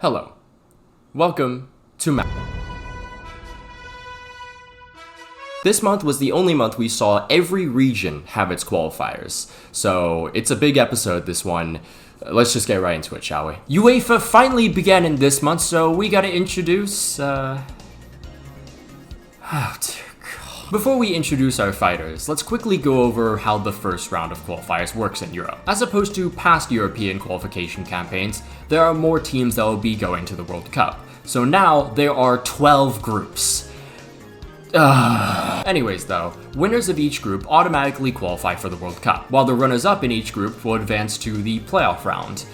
Hello, welcome to This month was the only month we saw every region have its qualifiers, so it's a big episode, this one. Let's just get right into it, shall we? UEFA finally began in this month, so we gotta introduce, Oh dear God. Before we introduce our fighters, let's quickly go over how the first round of qualifiers works in Europe. As opposed to past European qualification campaigns, there are more teams that will be going to the World Cup. So now there are 12 groups. Anyways though, winners of each group automatically qualify for the World Cup, while the runners-up in each group will advance to the playoff round.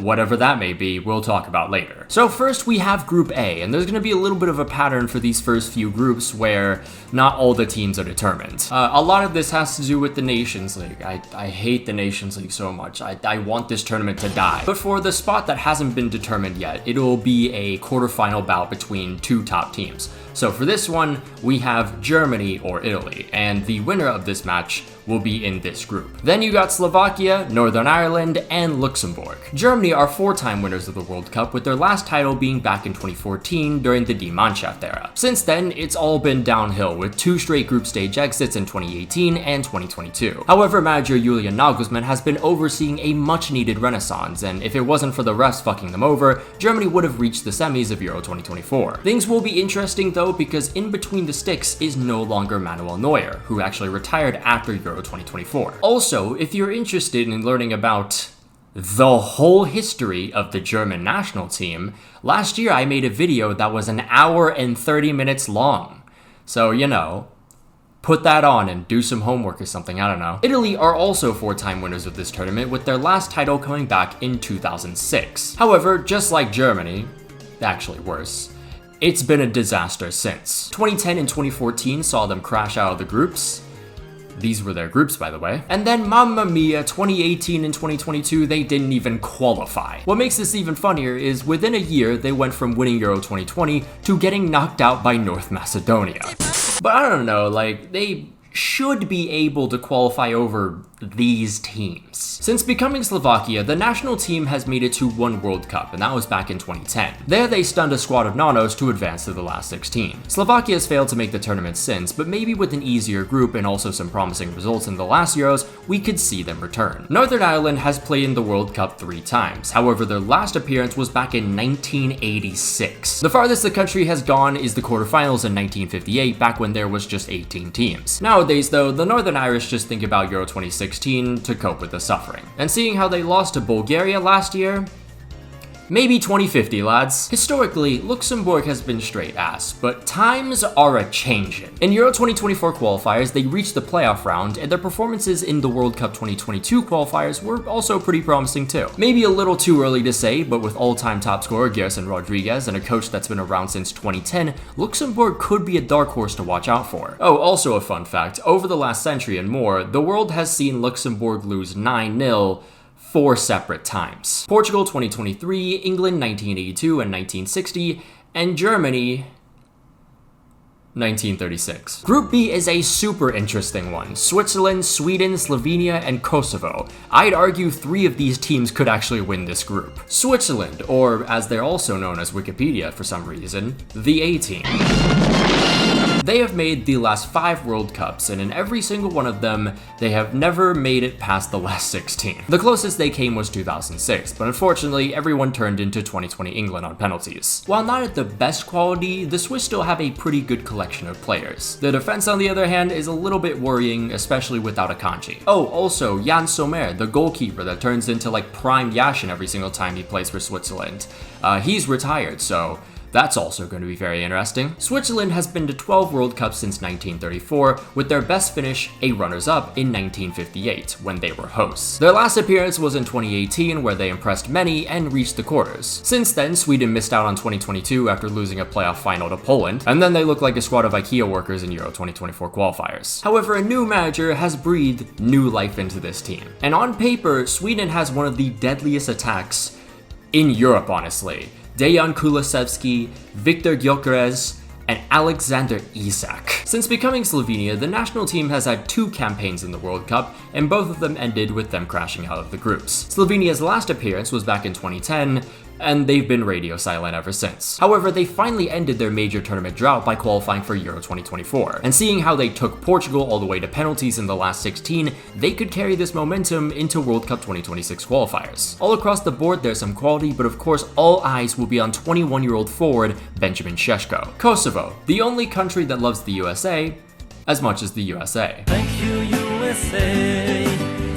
Whatever that may be, we'll talk about later. So first we have Group A, and there's going to be a little bit of a pattern for these first few groups where not all the teams are determined. A lot of this has to do with the Nations League. I hate the Nations League so much. I want this tournament to die. But for the spot that hasn't been determined yet, it'll be a quarterfinal bout between two top teams. So for this one, we have Germany or Italy, and the winner of this match will be in this group. Then you got Slovakia, Northern Ireland, and Luxembourg. Germany are four-time winners of the World Cup, with their last title being back in 2014 during the Die Mannschaft era. Since then, it's all been downhill, with two straight group stage exits in 2018 and 2022. However, manager Julian Nagelsmann has been overseeing a much-needed renaissance, and if it wasn't for the refs fucking them over, Germany would have reached the semis of Euro 2024. Things will be interesting though, because in between the sticks is no longer Manuel Neuer, who actually retired after Euro 2024. Also, if you're interested in learning about the whole history of the German national team, last year I made a video that was an hour and 30 minutes long. So, you know, put that on and do some homework or something, I don't know. Italy are also four-time winners of this tournament, with their last title coming back in 2006. However, just like Germany, actually worse, it's been a disaster since. 2010 and 2014 saw them crash out of the groups. These were their groups, by the way. And then, mamma mia, 2018 and 2022, they didn't even qualify. What makes this even funnier is within a year, they went from winning Euro 2020 to getting knocked out by North Macedonia. But I don't know, like, they should be able to qualify over these teams. Since becoming Slovakia, the national team has made it to one World Cup, and that was back in 2010. There they stunned a squad of nanos to advance to the last 16. Slovakia has failed to make the tournament since, but maybe with an easier group and also some promising results in the last Euros, we could see them return. Northern Ireland has played in the World Cup 3 times, however their last appearance was back in 1986. The farthest the country has gone is the quarterfinals in 1958, back when there was just 18 teams. Nowadays though, the Northern Irish just think about Euro 2016 to cope with the suffering. And seeing how they lost to Bulgaria last year, maybe 2050, lads. Historically, Luxembourg has been straight ass, but times are a-changin'. In Euro 2024 qualifiers, they reached the playoff round, and their performances in the World Cup 2022 qualifiers were also pretty promising too. Maybe a little too early to say, but with all-time top scorer Gerson Rodriguez and a coach that's been around since 2010, Luxembourg could be a dark horse to watch out for. Oh, also a fun fact, over the last century and more, the world has seen Luxembourg lose 9-0 4 separate times. Portugal 2023, England 1982 and 1960, and Germany 1936. Group B is a super interesting one. Switzerland, Sweden, Slovenia, and Kosovo. I'd argue 3 of these teams could actually win this group. Switzerland, or as they're also known as Wikipedia for some reason, the A-team. They have made the last 5 World Cups, and in every single one of them, they have never made it past the last 16. The closest they came was 2006, but unfortunately, everyone turned into 2020 England on penalties. While not at the best quality, the Swiss still have a pretty good collection of players. The defense, on the other hand, is a little bit worrying, especially without Akanji. Oh, also, Jan Sommer, the goalkeeper that turns into like prime Yashin every single time he plays for Switzerland. He's retired, so that's also going to be very interesting. Switzerland has been to 12 World Cups since 1934, with their best finish a runners-up in 1958, when they were hosts. Their last appearance was in 2018, where they impressed many and reached the quarters. Since then, Sweden missed out on 2022 after losing a playoff final to Poland, and then they look like a squad of IKEA workers in Euro 2024 qualifiers. However, a new manager has breathed new life into this team. And on paper, Sweden has one of the deadliest attacks in Europe, honestly. Dejan Kulusevski, Viktor Gyökeres, and Alexander Isak. Since becoming Slovenia, the national team has had 2 campaigns in the World Cup, and both of them ended with them crashing out of the groups. Slovenia's last appearance was back in 2010, and they've been radio silent ever since. However, they finally ended their major tournament drought by qualifying for Euro 2024, and seeing how they took Portugal all the way to penalties in the last 16, they could carry this momentum into World Cup 2026 qualifiers. All across the board, there's some quality, but of course, all eyes will be on 21-year-old forward Benjamin Šeško. Kosovo, the only country that loves the USA as much as the USA. Thank you, USA.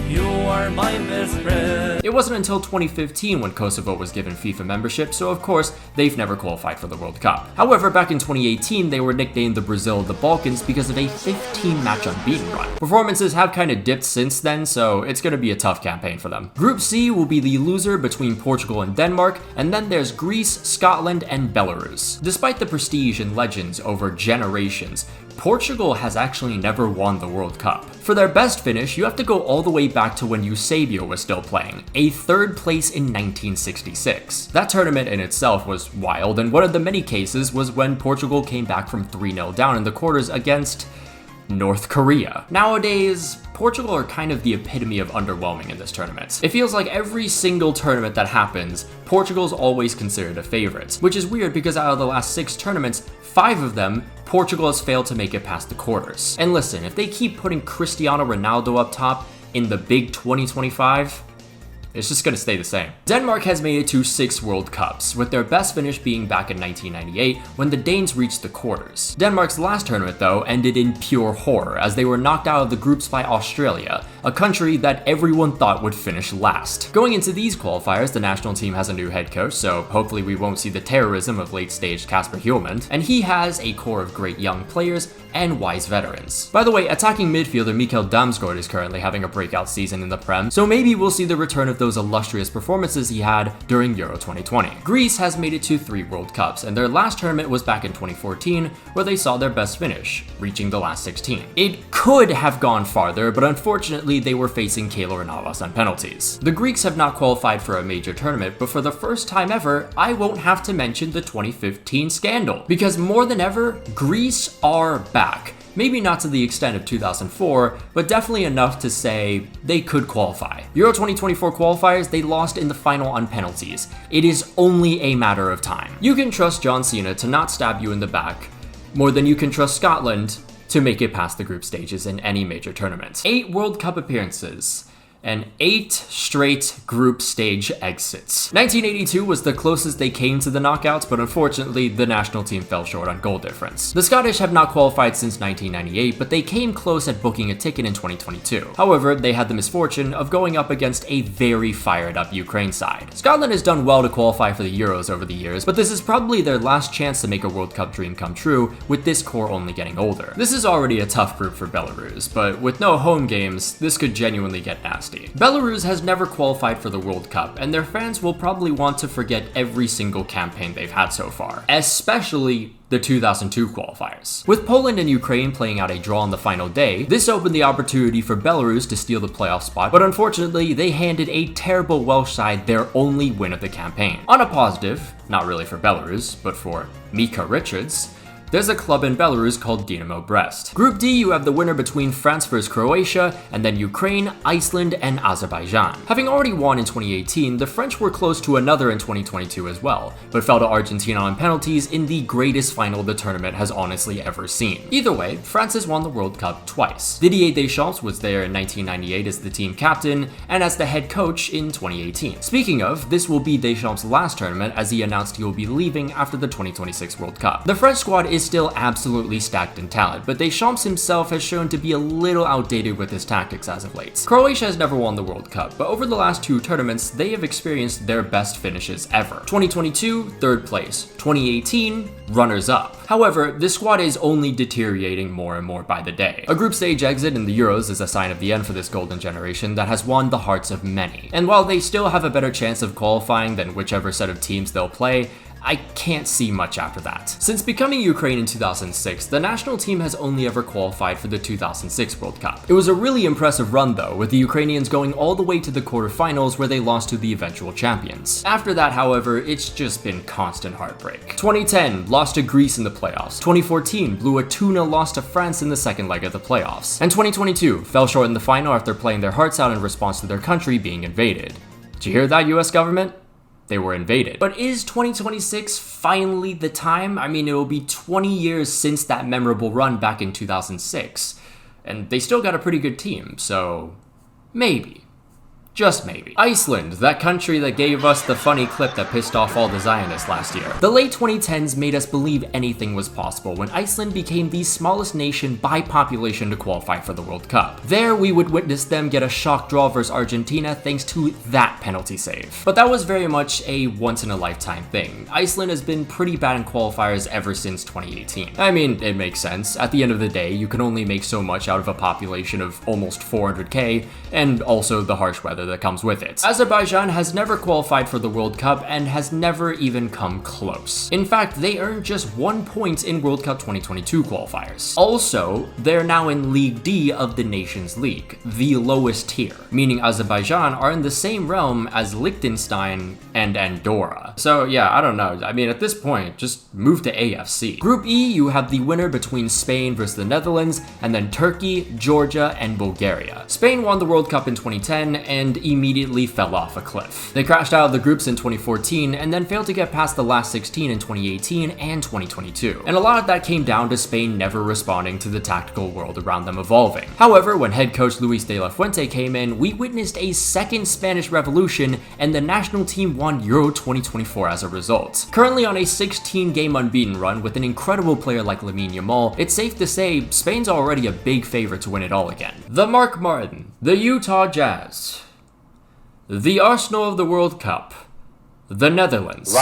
You are my best friend. It wasn't until 2015 when Kosovo was given FIFA membership, so of course, they've never qualified for the World Cup. However, back in 2018, they were nicknamed the Brazil of the Balkans because of a 15-match unbeaten run. Performances have kind of dipped since then, so it's going to be a tough campaign for them. Group C will be the loser between Portugal and Denmark, and then there's Greece, Scotland, and Belarus. Despite the prestige and legends over generations, Portugal has actually never won the World Cup. For their best finish, you have to go all the way back to when Eusebio was still playing, a third place in 1966. That tournament in itself was wild, and one of the many cases was when Portugal came back from 3-0 down in the quarters against North Korea. Nowadays, Portugal are kind of the epitome of underwhelming in this tournament. It feels like every single tournament that happens, Portugal's always considered a favorite, which is weird because out of the last 6 tournaments, 5 of them, Portugal has failed to make it past the quarters. And listen, if they keep putting Cristiano Ronaldo up top in the big 2025, it's just gonna stay the same. Denmark has made it to 6 World Cups, with their best finish being back in 1998 when the Danes reached the quarters. Denmark's last tournament, though, ended in pure horror as they were knocked out of the groups by Australia, a country that everyone thought would finish last. Going into these qualifiers, the national team has a new head coach, so hopefully we won't see the terrorism of late-stage Kasper Hjulmand, and he has a core of great young players and wise veterans. By the way, attacking midfielder Mikael Damsgaard is currently having a breakout season in the Prem, so maybe we'll see the return of those illustrious performances he had during Euro 2020. Greece has made it to 3 World Cups, and their last tournament was back in 2014, where they saw their best finish, reaching the last 16. It could have gone farther, but unfortunately they were facing Keylor Navas on penalties. The Greeks have not qualified for a major tournament, but for the first time ever, I won't have to mention the 2015 scandal, because more than ever, Greece are back. Maybe not to the extent of 2004, but definitely enough to say they could qualify. Euro 2024 qualifiers, they lost in the final on penalties. It is only a matter of time. You can trust John Cena to not stab you in the back more than you can trust Scotland to make it past the group stages in any major tournament. 8 World Cup appearances, and 8 straight group stage exits. 1982 was the closest they came to the knockouts, but unfortunately, the national team fell short on goal difference. The Scottish have not qualified since 1998, but they came close at booking a ticket in 2022. However, they had the misfortune of going up against a very fired up Ukraine side. Scotland has done well to qualify for the Euros over the years, but this is probably their last chance to make a World Cup dream come true, with this core only getting older. This is already a tough group for Belarus, but with no home games, this could genuinely get nasty. Belarus has never qualified for the World Cup, and their fans will probably want to forget every single campaign they've had so far, especially the 2002 qualifiers. With Poland and Ukraine playing out a draw on the final day, this opened the opportunity for Belarus to steal the playoff spot, but unfortunately, they handed a terrible Welsh side their only win of the campaign. On a positive, not really for Belarus, but for Mika Richards, there's a club in Belarus called Dynamo Brest. Group D, you have the winner between France vs Croatia, and then Ukraine, Iceland, and Azerbaijan. Having already won in 2018, the French were close to another in 2022 as well, but fell to Argentina on penalties in the greatest final the tournament has honestly ever seen. Either way, France has won the World Cup twice. Didier Deschamps was there in 1998 as the team captain, and as the head coach in 2018. Speaking of, this will be Deschamps' last tournament as he announced he will be leaving after the 2026 World Cup. The French squad is still absolutely stacked in talent, but Deschamps himself has shown to be a little outdated with his tactics as of late. Croatia has never won the World Cup, but over the last 2 tournaments, they have experienced their best finishes ever. 2022, 3rd place. 2018, runners-up. However, this squad is only deteriorating more and more by the day. A group stage exit in the Euros is a sign of the end for this golden generation that has won the hearts of many. And while they still have a better chance of qualifying than whichever set of teams they'll play, I can't see much after that. Since becoming Ukraine in 2006, the national team has only ever qualified for the 2006 World Cup. It was a really impressive run though, with the Ukrainians going all the way to the quarterfinals where they lost to the eventual champions. After that, however, it's just been constant heartbreak. 2010, lost to Greece in the playoffs. 2014, blew a 2-0 loss to France in the second leg of the playoffs. And 2022, fell short in the final after playing their hearts out in response to their country being invaded. Did you hear that, US government? they were invaded. But is 2026 finally the time? I mean, it will be 20 years since that memorable run back in 2006, and they still got a pretty good team, so maybe. Just maybe. Iceland, that country that gave us the funny clip that pissed off all the Zionists last year. The late 2010s made us believe anything was possible when Iceland became the smallest nation by population to qualify for the World Cup. There, we would witness them get a shock draw versus Argentina thanks to that penalty save. But that was very much a once-in-a-lifetime thing. Iceland has been pretty bad in qualifiers ever since 2018. I mean, it makes sense. At the end of the day, you can only make so much out of a population of almost 400k, and also the harsh weather that comes with it. Azerbaijan has never qualified for the World Cup and has never even come close. In fact, they earned just 1 point in World Cup 2022 qualifiers. Also, they're now in League D of the Nations League, the lowest tier, meaning Azerbaijan are in the same realm as Liechtenstein and Andorra. So yeah, I don't know. I mean, at this point, just move to AFC. Group E, you have the winner between Spain versus the Netherlands, and then Turkey, Georgia, and Bulgaria. Spain won the World Cup in 2010 and immediately fell off a cliff. They crashed out of the groups in 2014 and then failed to get past the last 16 in 2018 and 2022. And a lot of that came down to Spain never responding to the tactical world around them evolving. However, when head coach Luis de la Fuente came in, we witnessed a second Spanish revolution and the national team won Euro 2024 as a result. Currently on a 16-game unbeaten run with an incredible player like Lamine Yamal, it's safe to say Spain's already a big favorite to win it all again. The Mark Martin, the Utah Jazz, the Arsenal of the World Cup, the Netherlands.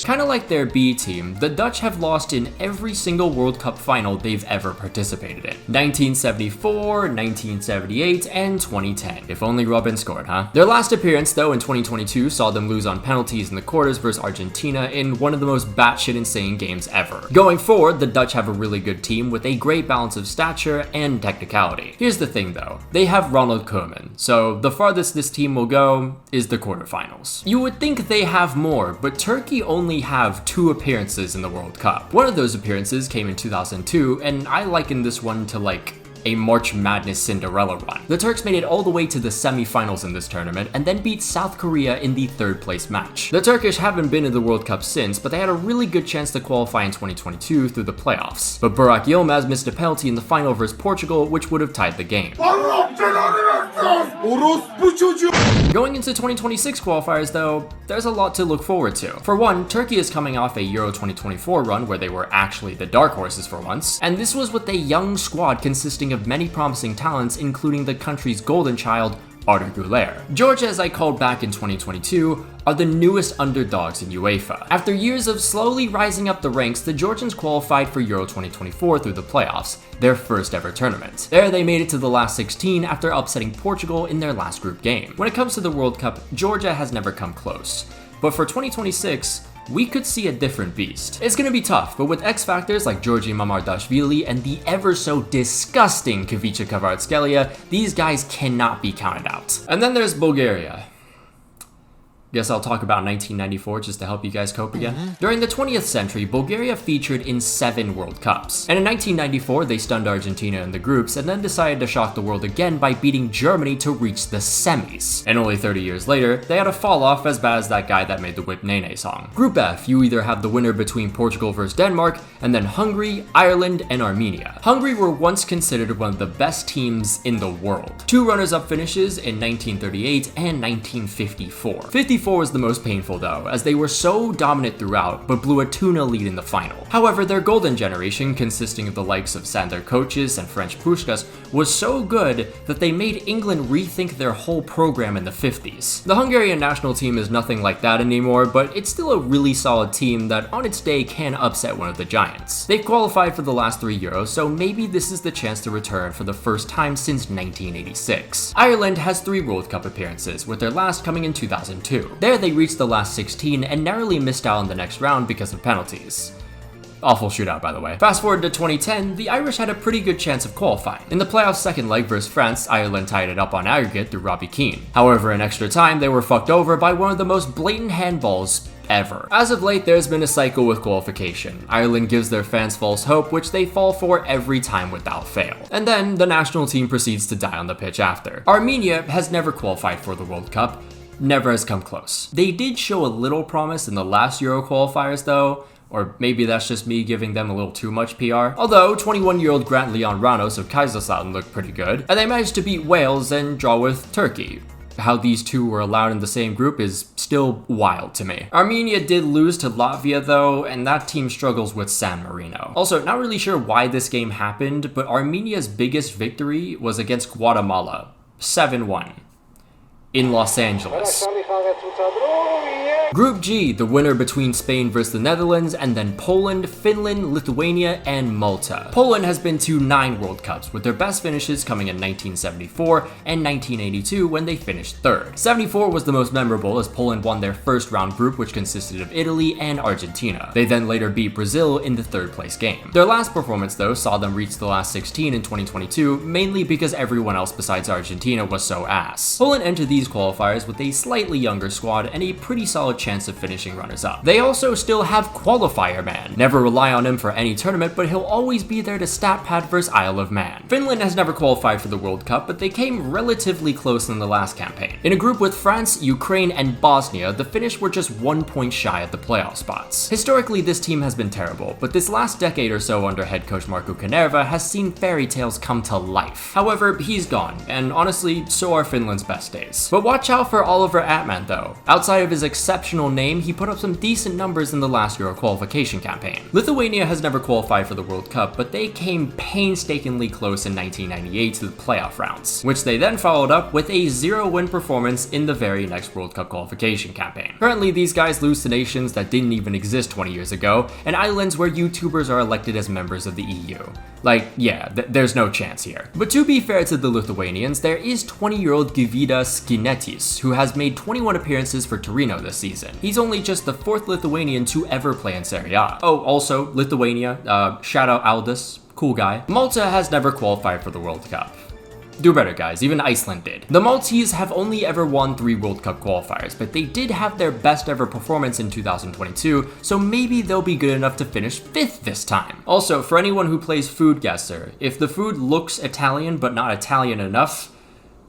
Kind of like their B team, the Dutch have lost in every single World Cup final they've ever participated in. 1974, 1978, and 2010. If only Robin scored, huh? Their last appearance, though, in 2022 saw them lose on penalties in the quarters versus Argentina in one of the most batshit insane games ever. Going forward, the Dutch have a really good team with a great balance of stature and technicality. Here's the thing, though. They have Ronald Koeman, so the farthest this team will go is the quarterfinals. You would think they have more, but Turkey only have 2 appearances in the World Cup. One of those appearances came in 2002, and I liken this one to like a March Madness Cinderella run. The Turks made it all the way to the semi-finals in this tournament and then beat South Korea in the 3rd place match. The Turkish haven't been in the World Cup since, but they had a really good chance to qualify in 2022 through the playoffs. But Burak Yilmaz missed a penalty in the final versus Portugal, which would have tied the game. Going into 2026 qualifiers though, there's a lot to look forward to. For one, Turkey is coming off a Euro 2024 run where they were actually the dark horses for once, and this was with a young squad consisting of many promising talents, including the country's golden child, Arda Güler. Georgia, as I called back in 2022, are the newest underdogs in UEFA. After years of slowly rising up the ranks, the Georgians qualified for Euro 2024 through the playoffs, their first ever tournament. There they made it to the last 16 after upsetting Portugal in their last group game. When it comes to the World Cup, Georgia has never come close. But for 2026, we could see a different beast. It's gonna be tough, but with X factors like Georgi Mamardashvili and the ever so disgusting Kavica Kvaratskhelia, these guys cannot be counted out. And then there's Bulgaria. Guess I'll talk about 1994 just to help you guys cope again. During the 20th century, Bulgaria featured in 7 World Cups. And in 1994, they stunned Argentina in the groups and then decided to shock the world again by beating Germany to reach the semis. And only 30 years later, they had a fall off as bad as that guy that made the Whip Nene song. Group F, you either have the winner between Portugal versus Denmark, and then Hungary, Ireland, and Armenia. Hungary were once considered one of the best teams in the world. 2 runners-up finishes in 1938 and 1954. 54 was the most painful though, as they were so dominant throughout, but blew a 2-0 lead in the final. However, their golden generation, consisting of the likes of Sander Coaches and French Puskás, was so good that they made England rethink their whole program in the 50s. The Hungarian national team is nothing like that anymore, but it's still a really solid team that on its day can upset one of the giants. They've qualified for the last 3 Euros, so maybe this is the chance to return for the first time since 1986. Ireland has 3 World Cup appearances, with their last coming in 2002. There they reached the last 16 and narrowly missed out in the next round because of penalties. Awful shootout, by the way. Fast forward to 2010, the Irish had a pretty good chance of qualifying. In the playoffs' second leg versus France, Ireland tied it up on aggregate through Robbie Keane. However, in extra time, they were fucked over by one of the most blatant handballs ever. As of late, there's been a cycle with qualification. Ireland gives their fans false hope, which they fall for every time without fail. And then, the national team proceeds to die on the pitch after. Armenia has never qualified for the World Cup, never has come close. They did show a little promise in the last Euro qualifiers though, or maybe that's just me giving them a little too much PR. Although 21-year-old Grant Leon Ranos of Kaiserslautern looked pretty good, and they managed to beat Wales and draw with Turkey. How these two were allowed in the same group is still wild to me. Armenia did lose to Latvia though, and that team struggles with San Marino. Also, not really sure why this game happened, but Armenia's biggest victory was against Guatemala, 7-1, in Los Angeles. Group G, the winner between Spain versus the Netherlands, and then Poland, Finland, Lithuania, and Malta. Poland has been to 9 World Cups, with their best finishes coming in 1974 and 1982 when they finished 3rd. 74 was the most memorable as Poland won their first round group, which consisted of Italy and Argentina. They then later beat Brazil in the 3rd place game. Their last performance though saw them reach the last 16 in 2022, mainly because everyone else besides Argentina was so ass. Poland entered these qualifiers with a slightly younger squad and a pretty solid chance of finishing runners-up. They also still have Qualifier Man. Never rely on him for any tournament, but he'll always be there to stat pad versus Isle of Man. Finland has never qualified for the World Cup, but they came relatively close in the last campaign. In a group with France, Ukraine, and Bosnia, the Finnish were just 1 point shy of the playoff spots. Historically, this team has been terrible, but this last decade or so under head coach Marco Kanerva has seen fairy tales come to life. However, he's gone, and honestly, so are Finland's best days. But watch out for Oliver Atman though. Outside of his exceptional name, he put up some decent numbers in the last Euro qualification campaign. Lithuania has never qualified for the World Cup, but they came painstakingly close in 1998 to the playoff rounds, which they then followed up with a 0-win performance in the very next World Cup qualification campaign. Currently, these guys lose to nations that didn't even exist 20 years ago, and islands where YouTubers are elected as members of the EU. Like, yeah, there's no chance here. But to be fair to the Lithuanians, there is 20-year-old Gyvydas Skinetis, who has made 21 appearances for Torino this season. He's only just the 4th Lithuanian to ever play in Serie A. Oh, also, Lithuania, shout out Aldis, cool guy. Malta has never qualified for the World Cup. Do better, guys, even Iceland did. The Maltese have only ever won 3 World Cup qualifiers, but they did have their best ever performance in 2022, so maybe they'll be good enough to finish 5th this time. Also, for anyone who plays Food Guesser, if the food looks Italian but not Italian enough,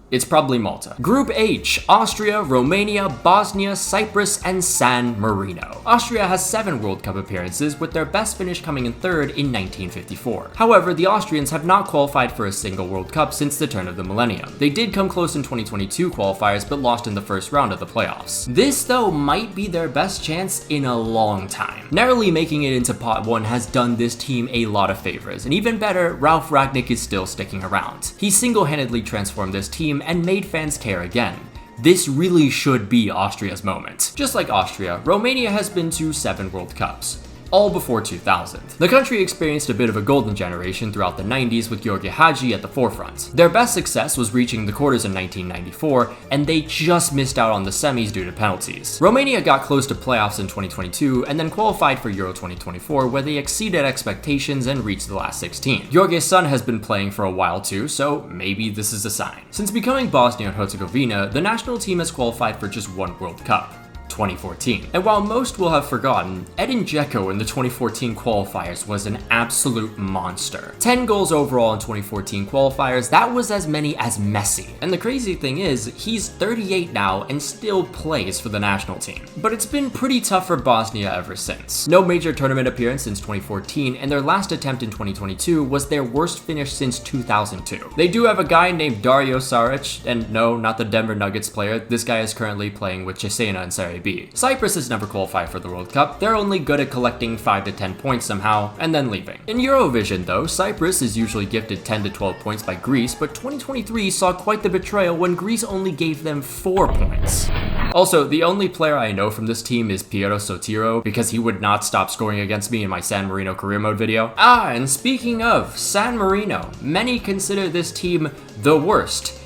it's probably Malta. Group H, Austria, Romania, Bosnia, Cyprus, and San Marino. Austria has 7 World Cup appearances, with their best finish coming in 3rd in 1954. However, the Austrians have not qualified for a single World Cup since the turn of the millennium. They did come close in 2022 qualifiers, but lost in the first round of the playoffs. This, though, might be their best chance in a long time. Narrowly making it into pot 1 has done this team a lot of favors, and even better, Ralf Rangnick is still sticking around. He single-handedly transformed this team and made fans care again. This really should be Austria's moment. Just like Austria, Romania has been to 7 World Cups, all before 2000. The country experienced a bit of a golden generation throughout the 90s with Gheorghe Hagi at the forefront. Their best success was reaching the quarters in 1994, and they just missed out on the semis due to penalties. Romania got close to playoffs in 2022, and then qualified for Euro 2024, where they exceeded expectations and reached the last 16. Gheorghe's son has been playing for a while too, so maybe this is a sign. Since becoming Bosnia and Herzegovina, the national team has qualified for just 1 World Cup, 2014. And while most will have forgotten, Edin Dzeko in the 2014 qualifiers was an absolute monster. 10 goals overall in 2014 qualifiers, that was as many as Messi. And the crazy thing is, he's 38 now and still plays for the national team. But it's been pretty tough for Bosnia ever since. No major tournament appearance since 2014, and their last attempt in 2022 was their worst finish since 2002. They do have a guy named Dario Saric, and no, not the Denver Nuggets player. This guy is currently playing with Cesena in Serie B. Cyprus has never qualified for the World Cup. They're only good at collecting 5 to 10 points somehow, and then leaving. In Eurovision though, Cyprus is usually gifted 10 to 12 points by Greece, but 2023 saw quite the betrayal when Greece only gave them 4 points. Also, the only player I know from this team is Piero Sotiro, because he would not stop scoring against me in my San Marino career mode video. And speaking of San Marino, many consider this team the worst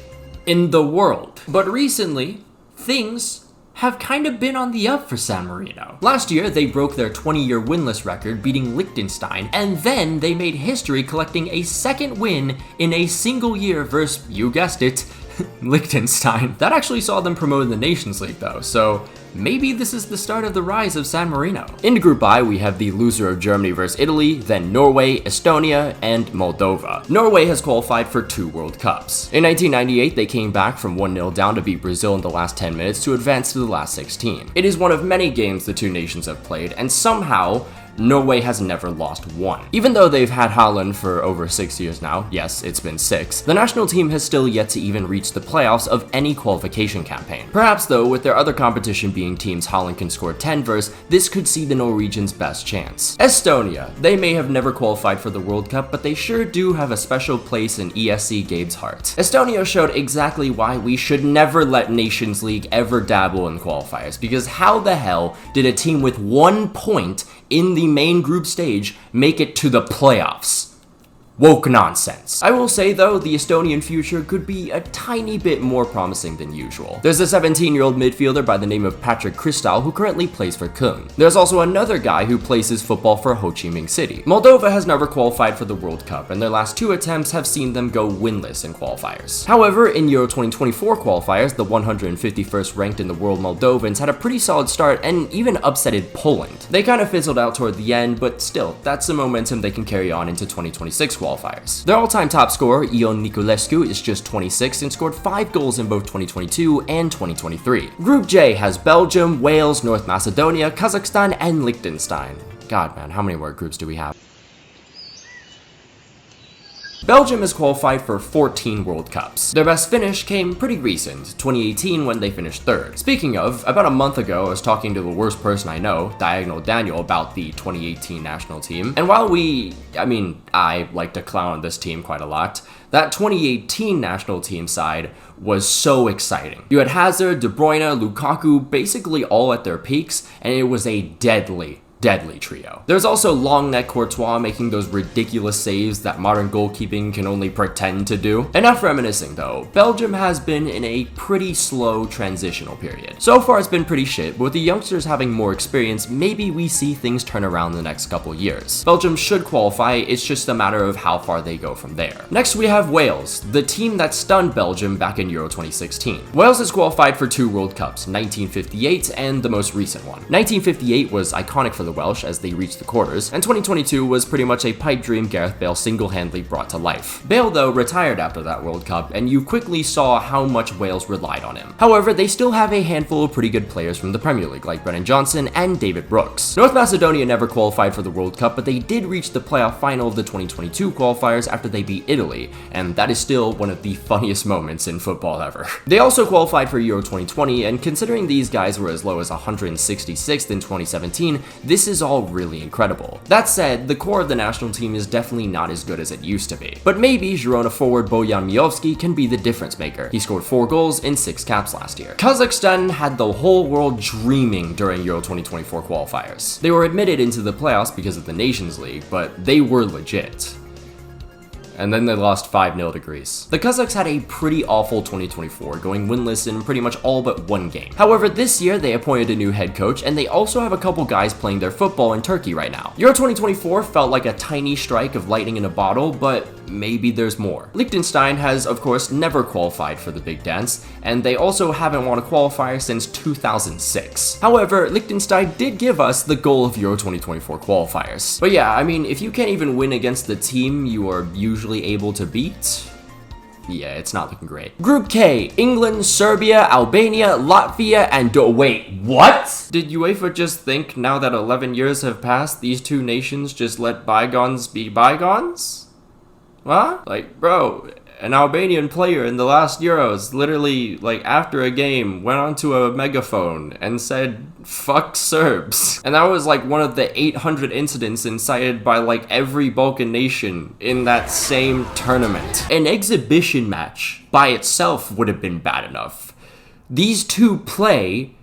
in the world. But recently, things have kind of been on the up for San Marino. Last year, they broke their 20-year winless record, beating Liechtenstein, and then they made history collecting a 2nd win in a single year versus, you guessed it, Liechtenstein. That actually saw them promoted in the Nations League though, so maybe this is the start of the rise of San Marino. In Group I, we have the loser of Germany versus Italy, then Norway, Estonia, and Moldova. Norway has qualified for 2 World Cups. In 1998, they came back from 1-0 down to beat Brazil in the last 10 minutes to advance to the last 16. It is one of many games the two nations have played, and somehow, Norway has never lost one. Even though they've had Haaland for over 6 years now, yes, it's been 6, the national team has still yet to even reach the playoffs of any qualification campaign. Perhaps though, with their other competition being teams Haaland can score 10 versus, this could see the Norwegians' best chance. Estonia, they may have never qualified for the World Cup, but they sure do have a special place in ESC Gabe's heart. Estonia showed exactly why we should never let Nations League ever dabble in qualifiers, because how the hell did a team with 1 point in the main group stage make it to the playoffs? Woke nonsense. I will say though, the Estonian future could be a tiny bit more promising than usual. There's a 17-year-old midfielder by the name of Patrick Kristal who currently plays for Köln. There's also another guy who plays his football for Ho Chi Minh City. Moldova has never qualified for the World Cup, and their last 2 attempts have seen them go winless in qualifiers. However, in Euro 2024 qualifiers, the 151st ranked in the world Moldovans had a pretty solid start and even upsetted Poland. They kind of fizzled out toward the end, but still, that's the momentum they can carry on into 2026 qualifiers. Their all-time top scorer, Ion Niculescu, is just 26 and scored 5 goals in both 2022 and 2023. Group J has Belgium, Wales, North Macedonia, Kazakhstan, and Liechtenstein. God man, how many more groups do we have? Belgium has qualified for 14 World Cups. Their best finish came pretty recent, 2018 when they finished 3rd. Speaking of, about a month ago I was talking to the worst person I know, Diagonal Daniel, about the 2018 national team, and while I like to clown on this team quite a lot, that 2018 national team side was so exciting. You had Hazard, De Bruyne, Lukaku, basically all at their peaks, and it was a deadly trio. There's also long neck Courtois making those ridiculous saves that modern goalkeeping can only pretend to do. Enough reminiscing though, Belgium has been in a pretty slow transitional period. So far it's been pretty shit, but with the youngsters having more experience, maybe we see things turn around the next couple years. Belgium should qualify, it's just a matter of how far they go from there. Next we have Wales, the team that stunned Belgium back in Euro 2016. Wales has qualified for 2 World Cups, 1958 and the most recent one. 1958 was iconic for the Welsh as they reached the quarters, and 2022 was pretty much a pipe dream Gareth Bale single-handedly brought to life. Bale though retired after that World Cup, and you quickly saw how much Wales relied on him. However, they still have a handful of pretty good players from the Premier League like Brennan Johnson and David Brooks. North Macedonia never qualified for the World Cup, but they did reach the playoff final of the 2022 qualifiers after they beat Italy, and that is still one of the funniest moments in football ever. They also qualified for Euro 2020, and considering these guys were as low as 166th in 2017, this is all really incredible. That said, the core of the national team is definitely not as good as it used to be. But maybe Girona forward Bojan Miovski can be the difference maker. He scored 4 goals in 6 caps last year. Kazakhstan had the whole world dreaming during Euro 2024 qualifiers. They were admitted into the playoffs because of the Nations League, but they were legit. And then they lost 5-0 to Greece. The Kazakhs had a pretty awful 2024, going winless in pretty much all but 1 game. However, this year they appointed a new head coach, and they also have a couple guys playing their football in Turkey right now. Euro 2024 felt like a tiny strike of lightning in a bottle, but maybe there's more. Liechtenstein has, of course, never qualified for the big dance, and they also haven't won a qualifier since 2006. However, Liechtenstein did give us the goal of Euro 2024 qualifiers. But yeah, I mean, if you can't even win against the team you are usually able to beat, yeah, it's not looking great. Group K, England, Serbia, Albania, Latvia, and wait, what? Did UEFA just think now that 11 years have passed, these 2 nations just let bygones be bygones? What? Like, bro, an Albanian player in the last Euros literally, like, after a game, went onto a megaphone and said, "Fuck Serbs." And that was like one of the 800 incidents incited by like every Balkan nation in that same tournament. An exhibition match by itself would have been bad enough. These 2 play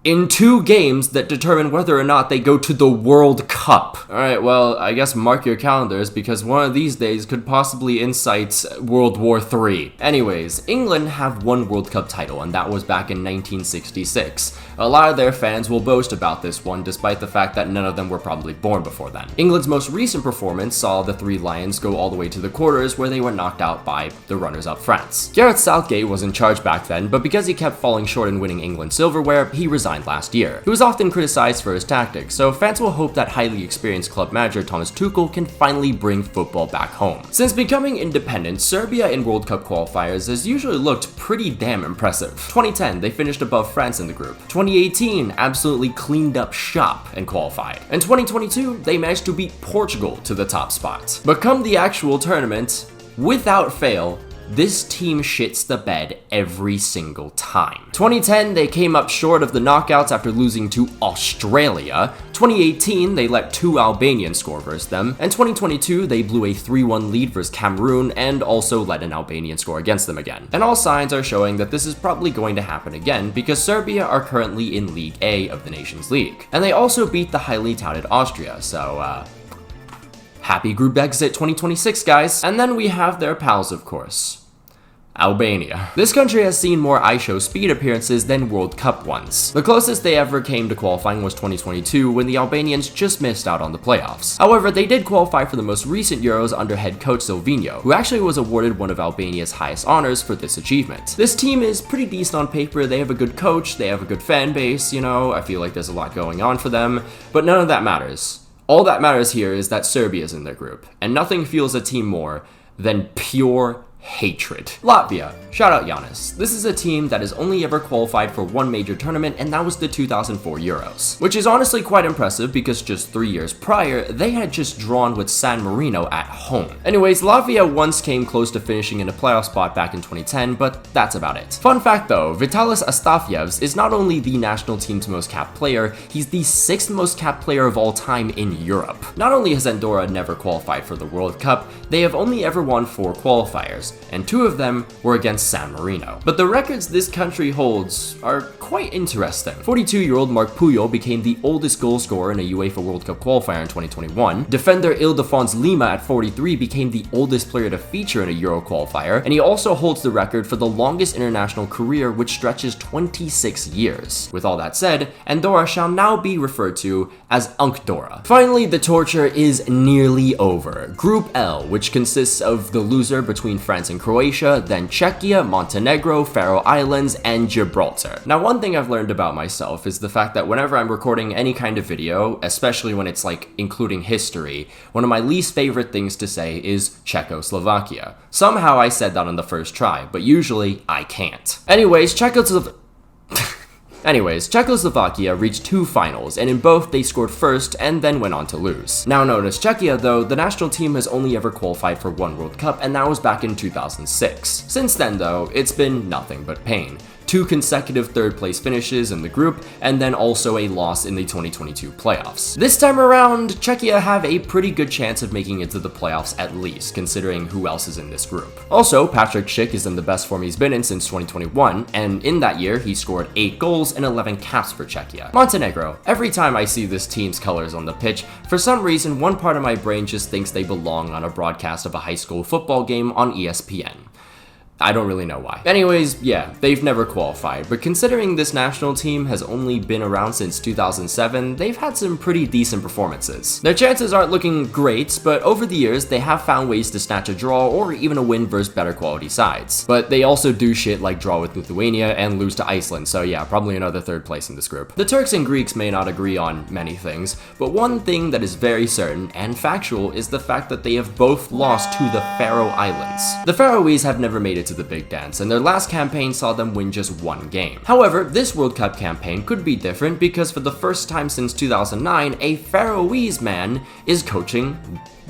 in 2 games that determine whether or not they go to the World Cup. Alright, well, I guess mark your calendars because one of these days could possibly incite World War III. Anyways, England have 1 World Cup title, and that was back in 1966. A lot of their fans will boast about this one, despite the fact that none of them were probably born before then. England's most recent performance saw the Three Lions go all the way to the quarters, where they were knocked out by the runners-up France. Gareth Southgate was in charge back then, but because he kept falling short in winning England silverware, he resigned last year. He was often criticized for his tactics, so fans will hope that highly experienced club manager Thomas Tuchel can finally bring football back home. Since becoming independent, Serbia in World Cup qualifiers has usually looked pretty damn impressive. 2010, they finished above France in the group. 2018, absolutely cleaned up shop and qualified. In 2022, they managed to beat Portugal to the top spot. But come the actual tournament, without fail, this team shits the bed every single time. 2010, they came up short of the knockouts after losing to Australia. 2018, they let 2 Albanians score versus them. And 2022, they blew a 3-1 lead versus Cameroon and also let an Albanian score against them again. And all signs are showing that this is probably going to happen again because Serbia are currently in League A of the Nations League. And they also beat the highly touted Austria, so happy group exit 2026, guys. And then we have their pals, of course. Albania. This country has seen more iShow speed appearances than World Cup ones. The closest they ever came to qualifying was 2022 when the Albanians just missed out on the playoffs. However, they did qualify for the most recent Euros under head coach Silvinho, who actually was awarded one of Albania's highest honors for this achievement. This team is pretty decent on paper, they have a good coach, they have a good fan base, you know, I feel like there's a lot going on for them, but none of that matters. All that matters here is that Serbia's in their group, and nothing fuels a team more than pure hatred. Latvia. Shout out Giannis. This is a team that has only ever qualified for one major tournament, and that was the 2004 Euros. Which is honestly quite impressive because just 3 years prior, they had just drawn with San Marino at home. Anyways, Latvia once came close to finishing in a playoff spot back in 2010, but that's about it. Fun fact though, Vitalis Astafjevs is not only the national team's most capped player, he's the 6th most capped player of all time in Europe. Not only has Andorra never qualified for the World Cup, they have only ever won 4 qualifiers, and 2 of them were against San Marino. But the records this country holds are quite interesting. 42-year-old Mark Puyol became the oldest goal scorer in a UEFA World Cup qualifier in 2021. Defender Ildefonso Lima at 43 became the oldest player to feature in a Euro qualifier, and he also holds the record for the longest international career, which stretches 26 years. With all that said, Andorra shall now be referred to as Unkdora. Finally, the torture is nearly over. Group L, which consists of the loser between France and Croatia, then Czechia, Montenegro, Faroe Islands, and Gibraltar. Now, one thing I've learned about myself is the fact that whenever I'm recording any kind of video, especially when it's like including history, one of my least favorite things to say is Czechoslovakia. Somehow I said that on the first try, but usually I can't. Anyways, Czechoslovakia reached 2 finals, and in both they scored first and then went on to lose. Now known as Czechia though, the national team has only ever qualified for 1 World Cup, and that was back in 2006. Since then though, it's been nothing but pain. 2 consecutive 3rd place finishes in the group, and then also a loss in the 2022 playoffs. This time around, Czechia have a pretty good chance of making it to the playoffs at least, considering who else is in this group. Also, Patrick Schick is in the best form he's been in since 2021, and in that year, he scored 8 goals and 11 caps for Czechia. Montenegro. Every time I see this team's colors on the pitch, for some reason, one part of my brain just thinks they belong on a broadcast of a high school football game on ESPN. I don't really know why. Anyways, yeah, they've never qualified, but considering this national team has only been around since 2007, they've had some pretty decent performances. Their chances aren't looking great, but over the years, they have found ways to snatch a draw or even a win versus better quality sides. But they also do shit like draw with Lithuania and lose to Iceland, so yeah, probably another 3rd place in this group. The Turks and Greeks may not agree on many things, but one thing that is very certain and factual is the fact that they have both lost to the Faroe Islands. The Faroese have never made it to the big dance, and their last campaign saw them win just 1 game. However, this World Cup campaign could be different because for the first time since 2009, a Faroese man is coaching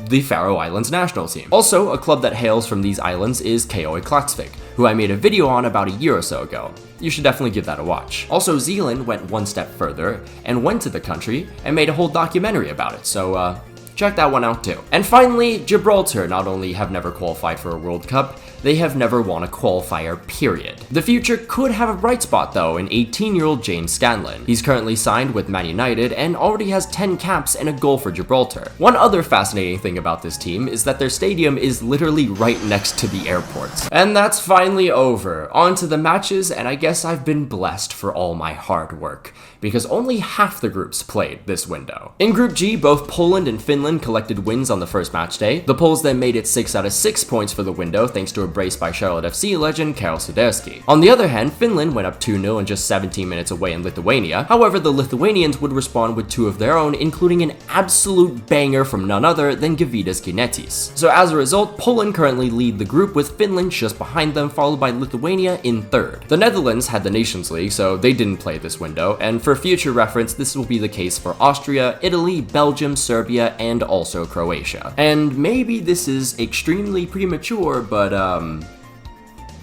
the Faroe Islands national team. Also, a club that hails from these islands is KOA Klaksvik, who I made a video on about a year or so ago. You should definitely give that a watch. Also, Zealand went 1 step further and went to the country and made a whole documentary about it, so check that one out too. And finally, Gibraltar not only have never qualified for a World Cup, they have never won a qualifier, period. The future could have a bright spot though in 18-year-old James Scanlon. He's currently signed with Man United and already has 10 caps and a goal for Gibraltar. One other fascinating thing about this team is that their stadium is literally right next to the airport. And that's finally over. On to the matches, and I guess I've been blessed for all my hard work, because only half the groups played this window. In Group G, both Poland and Finland collected wins on the first match day. The Poles then made it 6 out of 6 points for the window thanks to a brace by Charlotte FC legend Karol Suderski. On the other hand, Finland went up 2-0 in just 17 minutes away in Lithuania. However, the Lithuanians would respond with 2 of their own, including an absolute banger from none other than Gyvydas Ginėtis. So as a result, Poland currently lead the group with Finland just behind them, followed by Lithuania in third. The Netherlands had the Nations League, so they didn't play this window, and for future reference, this will be the case for Austria, Italy, Belgium, Serbia, and also Croatia. And maybe this is extremely premature, but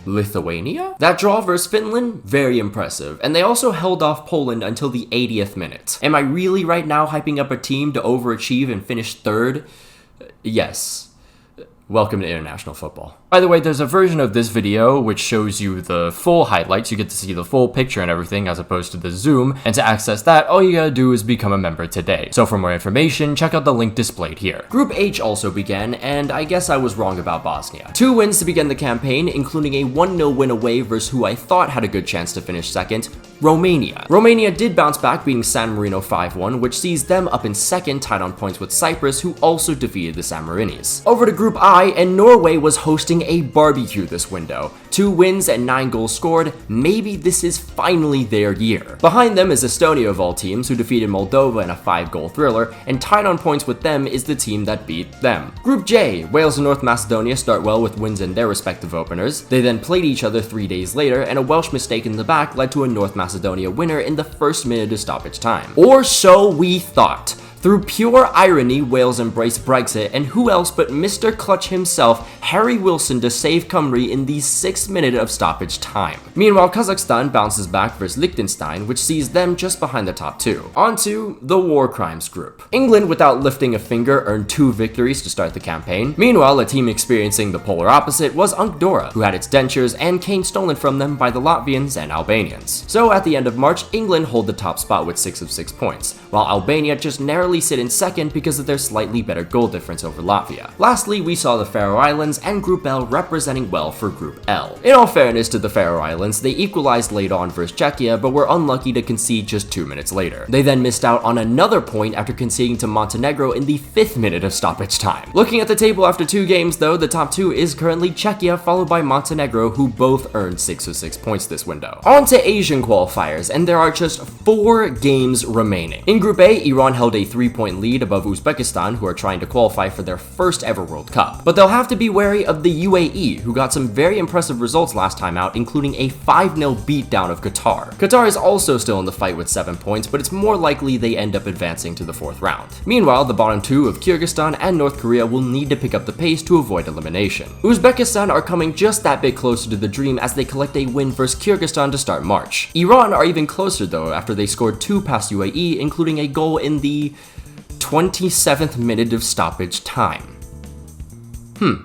Lithuania? That draw versus Finland, very impressive, and they also held off Poland until the 80th minute. Am I really right now hyping up a team to overachieve and finish third? Yes. Welcome to international football. By the way, there's a version of this video which shows you the full highlights. You get to see the full picture and everything as opposed to the zoom. And to access that, all you gotta do is become a member today. So for more information, check out the link displayed here. Group H also began, and I guess I was wrong about Bosnia. 2 wins to begin the campaign, including a 1-0 win away versus who I thought had a good chance to finish second, Romania. Romania did bounce back, beating San Marino 5-1, which sees them up in second, tied on points with Cyprus, who also defeated the San Marinis. Over to Group I, and Norway was hosting a barbecue this window. 2 wins and 9 goals scored. Maybe this is finally their year. Behind them is Estonia of all teams, who defeated Moldova in a 5-goal thriller, and tied on points with them is the team that beat them. Group J, Wales and North Macedonia start well with wins in their respective openers. They then played each other 3 days later, and a Welsh mistake in the back led to a North Macedonia winner in the first minute of stoppage time. Or so we thought. Through pure irony, Wales embraced Brexit, and who else but Mr. Clutch himself, Harry Wilson, to save Cymru in the 6th minute of stoppage time. Meanwhile, Kazakhstan bounces back versus Liechtenstein, which sees them just behind the top 2. On to the War Crimes group. England, without lifting a finger, earned 2 victories to start the campaign. Meanwhile, a team experiencing the polar opposite was Andorra, who had its dentures and cane stolen from them by the Latvians and Albanians. So at the end of March, England hold the top spot with 6 of 6 points, while Albania just narrowly sit in second because of their slightly better goal difference over Latvia. Lastly, we saw the Faroe Islands and Group L representing well for Group L. In all fairness to the Faroe Islands, they equalized late on versus Czechia, but were unlucky to concede just 2 minutes later. They then missed out on another point after conceding to Montenegro in the 5th minute of stoppage time. Looking at the table after 2 games though, the top 2 is currently Czechia followed by Montenegro, who both earned 6 of 6 points this window. On to Asian qualifiers, and there are just 4 games remaining. In Group A, Iran held a 3-point lead above Uzbekistan, who are trying to qualify for their first ever World Cup. But they'll have to be wary of the UAE, who got some very impressive results last time out, including a 5-0 beatdown of Qatar. Qatar is also still in the fight with 7 points, but it's more likely they end up advancing to the 4th round. Meanwhile, the bottom 2 of Kyrgyzstan and North Korea will need to pick up the pace to avoid elimination. Uzbekistan are coming just that bit closer to the dream as they collect a win versus Kyrgyzstan to start March. Iran are even closer though after they scored 2 past UAE, including a goal in the 27th minute of stoppage time.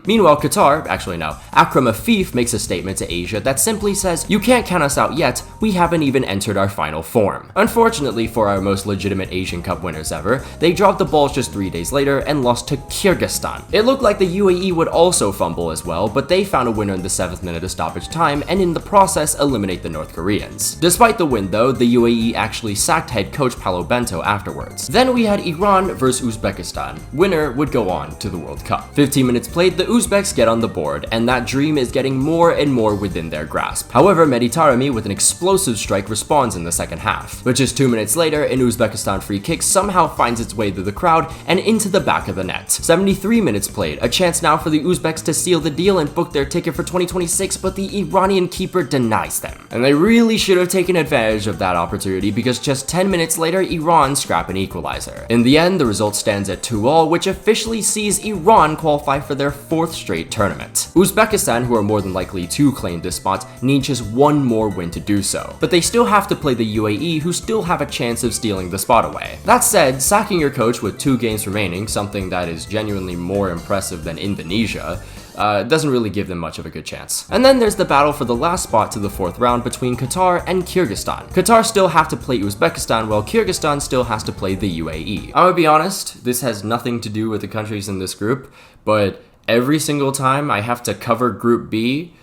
Meanwhile, Qatar, actually no, Akram Afif makes a statement to Asia that simply says, "You can't count us out yet, we haven't even entered our final form." Unfortunately for our most legitimate Asian Cup winners ever, they dropped the balls just 3 days later and lost to Kyrgyzstan. It looked like the UAE would also fumble as well, but they found a winner in the 7th minute of stoppage time and in the process eliminate the North Koreans. Despite the win though, the UAE actually sacked head coach Paulo Bento afterwards. Then we had Iran versus Uzbekistan. Winner would go on to the World Cup. 15 minutes played, the Uzbeks get on the board, and that dream is getting more and more within their grasp. However, Mehdi Taremi with an explosive strike responds in the second half. But just 2 minutes later, an Uzbekistan free kick somehow finds its way through the crowd and into the back of the net. 73 minutes played, a chance now for the Uzbeks to seal the deal and book their ticket for 2026, but the Iranian keeper denies them. And they really should have taken advantage of that opportunity because just 10 minutes later, Iran scrap an equalizer. In the end, the result stands at 2-all, which officially sees Iran qualify for their 4th straight tournament. Uzbekistan, who are more than likely to claim this spot, need just 1 more win to do so, but they still have to play the UAE, who still have a chance of stealing the spot away. That said, sacking your coach with 2 games remaining, something that is genuinely more impressive than Indonesia, It doesn't really give them much of a good chance. And then there's the battle for the last spot to the 4th round between Qatar and Kyrgyzstan. Qatar still have to play Uzbekistan, while Kyrgyzstan still has to play the UAE. I'm gonna be honest, this has nothing to do with the countries in this group, but every single time I have to cover Group B,